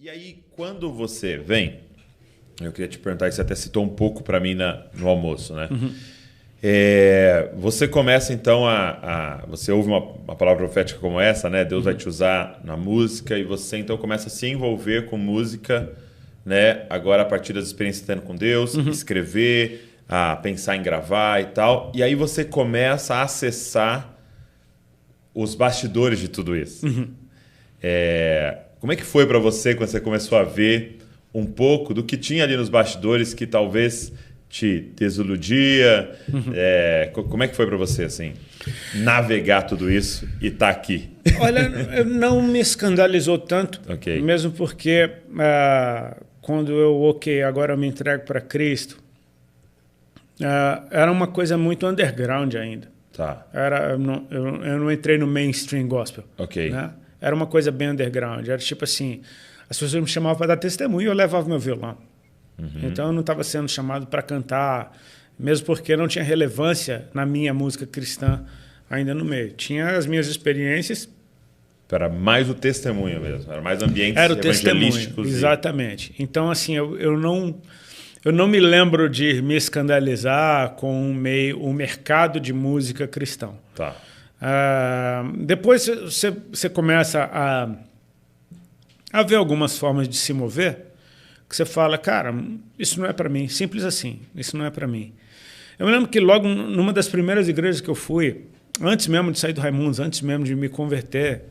E aí, quando você vem, eu queria te perguntar, que você até citou um pouco para mim no almoço, né? Uhum. Você começa então você ouve uma palavra profética como essa, né? Deus vai te usar na música e você então começa a se envolver com música, né? Agora a partir das experiências tendo com Deus, escrever, a pensar em gravar e tal. E aí você começa a acessar os bastidores de tudo isso. Como é que foi para você quando você começou a ver um pouco do que tinha ali nos bastidores que talvez te desiludia? Como é que foi para você assim, navegar tudo isso e estar aqui? Olha, não me escandalizou tanto, Ok. mesmo porque quando agora eu me entrego para Cristo, era uma coisa muito underground ainda. Tá. Eu não entrei no mainstream gospel. Ok. Né? Era uma coisa bem underground. Era tipo assim, as pessoas me chamavam para dar testemunho e eu levava meu violão. Então eu não estava sendo chamado para cantar, mesmo porque não tinha relevância na minha música cristã ainda no meio. Tinha as minhas experiências. Era mais o testemunho mesmo, era mais ambientes Era o testemunho, evangelísticos. exatamente. Então, assim, eu não me lembro de me escandalizar com o mercado de música cristão. Tá. Depois você começa a ver algumas formas de se mover, que você fala, cara, isso não é para mim, simples assim, isso não é para mim. Eu me lembro que logo numa das primeiras igrejas que eu fui, antes mesmo de sair do Raimundos, antes mesmo de me converter,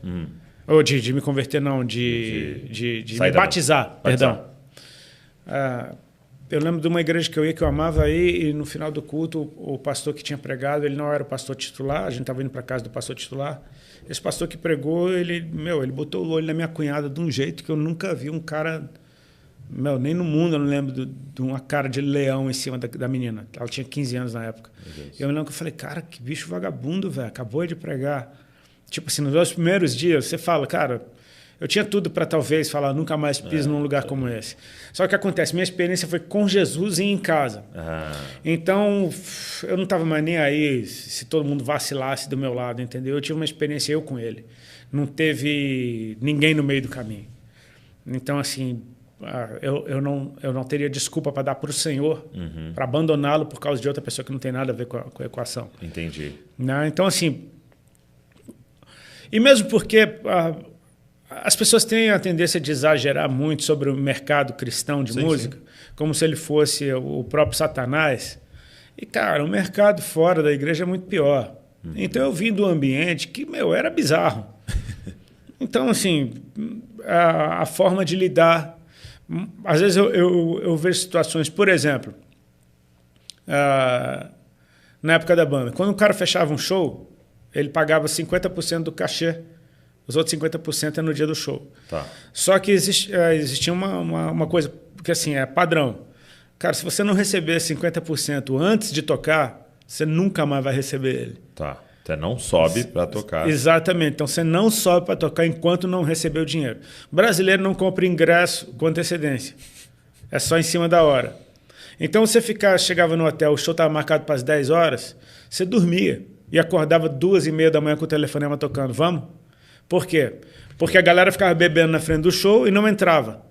ou de me converter não, de me batizar, perdão. Eu lembro de uma igreja que eu amava aí, e no final do culto, o pastor que tinha pregado, ele não era o pastor titular, a gente estava indo para casa do pastor titular. Esse pastor que pregou, ele botou o olho na minha cunhada de um jeito que eu nunca vi um cara, nem no mundo eu não lembro de uma cara de leão em cima da menina. Ela tinha 15 anos na época. Eu me lembro que eu falei, cara, que bicho vagabundo, velho, acabou de pregar. Tipo assim, nos dois primeiros dias, você fala, cara, eu tinha tudo para talvez falar, nunca mais piso num lugar como esse. Só que o que acontece, minha experiência foi com Jesus e em casa. Então, eu não estava mais nem aí se todo mundo vacilasse do meu lado, entendeu? Eu tive uma experiência eu com ele. Não teve ninguém no meio do caminho. Então, assim, eu não teria desculpa para dar para o Senhor, para abandoná-lo por causa de outra pessoa que não tem nada a ver com a equação. Entendi. Né? Então, assim... E mesmo porque... as pessoas têm a tendência de exagerar muito sobre o mercado cristão de música, como se ele fosse o próprio Satanás. E, cara, o mercado fora da igreja é muito pior. Então, eu vim do ambiente que, era bizarro. Então, assim, a forma de lidar... Às vezes, eu vejo situações, por exemplo, na época da banda, quando o cara fechava um show, ele pagava 50% do cachê. Os outros 50% é no dia do show. Tá. Só que existia uma coisa, porque assim, é padrão. Cara, se você não receber 50% antes de tocar, você nunca mais vai receber ele. Tá. Você não sobe para tocar. Exatamente. Então, você não sobe para tocar enquanto não receber o dinheiro. O brasileiro não compra ingresso com antecedência. É só em cima da hora. Então, você chegava no hotel, o show estava marcado para as 10 horas, você dormia e acordava 2h30 da manhã com o telefonema tocando. Vamos? Por quê? Porque a galera ficava bebendo na frente do show e não entrava.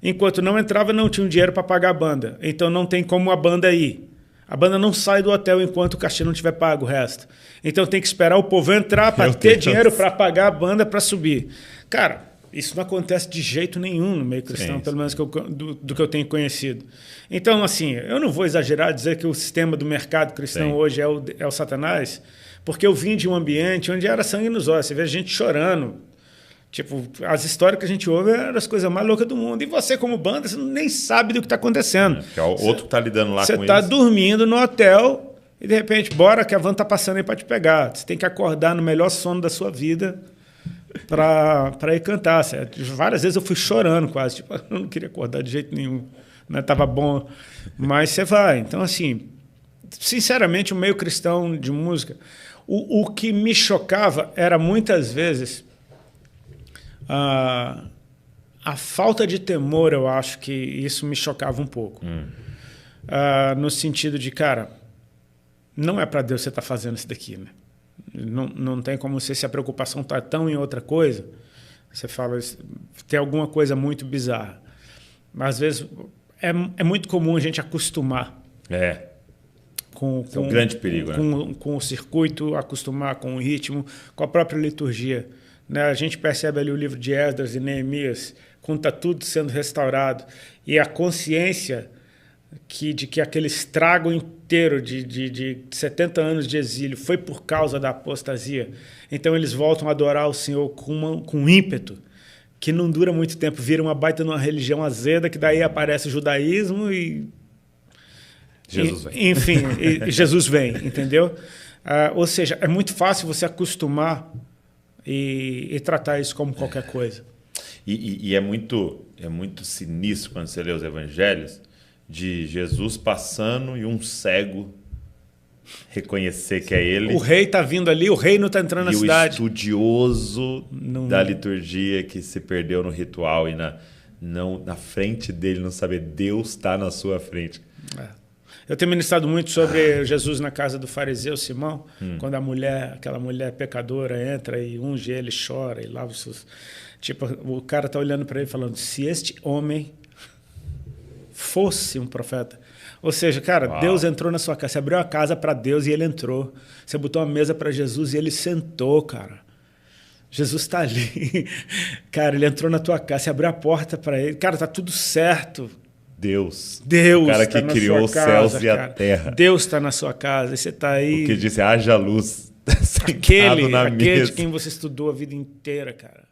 Enquanto não entrava, não tinha dinheiro para pagar a banda. Então não tem como a banda ir. A banda não sai do hotel enquanto o cachê não tiver pago o resto. Então tem que esperar o povo entrar para ter dinheiro para pagar a banda para subir. Cara, isso não acontece de jeito nenhum no meio cristão, pelo menos do que eu tenho conhecido. Então, assim, eu não vou exagerar dizer que o sistema do mercado cristão hoje é o Satanás, porque eu vim de um ambiente onde era sangue nos olhos. Você vê gente chorando. Tipo, as histórias que a gente ouve eram as coisas mais loucas do mundo. E você, como banda, você nem sabe do que está acontecendo. Que é o outro que está lidando lá com isso. Você está dormindo no hotel e, de repente, bora que a van está passando aí para te pegar. Você tem que acordar no melhor sono da sua vida para ir cantar. Várias vezes eu fui chorando quase. Tipo, eu não queria acordar de jeito nenhum. Né? Tava bom. Mas você vai. Então, assim, sinceramente, o meio cristão de música... O que me chocava era, muitas vezes, a falta de temor. Eu acho que isso me chocava um pouco. No sentido de, cara, não é para Deus você estar fazendo isso daqui. Né? Não tem como se a preocupação está tão em outra coisa. Você fala, tem alguma coisa muito bizarra. Mas às vezes é muito comum a gente acostumar. Esse é um grande perigo, né? Com o circuito, acostumar com o ritmo, com a própria liturgia. Né? A gente percebe ali o livro de Esdras e Neemias, quando está tudo sendo restaurado, e a consciência de que aquele estrago inteiro de 70 anos de exílio foi por causa da apostasia. Então eles voltam a adorar o Senhor com ímpeto, que não dura muito tempo, vira uma baita numa religião azeda, que daí aparece o judaísmo e... Jesus vem. Enfim, Jesus vem, entendeu? Ou seja, é muito fácil você acostumar e tratar isso como qualquer coisa. E é muito sinistro quando você lê os evangelhos, de Jesus passando e um cego reconhecer que é ele. O rei está vindo ali, o reino está entrando na cidade. E o estudioso da liturgia que se perdeu no ritual e na frente dele não saber, Deus está na sua frente. Eu tenho ministrado muito sobre Jesus na casa do fariseu Simão, quando aquela mulher pecadora entra e unge ele, chora e lava os seus... Tipo, o cara está olhando para ele falando, se este homem fosse um profeta. Ou seja, cara, Uau. Deus entrou na sua casa. Você abriu a casa para Deus e ele entrou. Você botou uma mesa para Jesus e ele sentou, cara. Jesus está ali. Cara, ele entrou na tua casa. Você abriu a porta para ele. Cara, tá tudo certo. Deus. O cara que criou os céus e a terra. Deus está na sua casa e você está aí. O que disse, haja luz. Aquele na de mesa. quem você estudou a vida inteira, cara.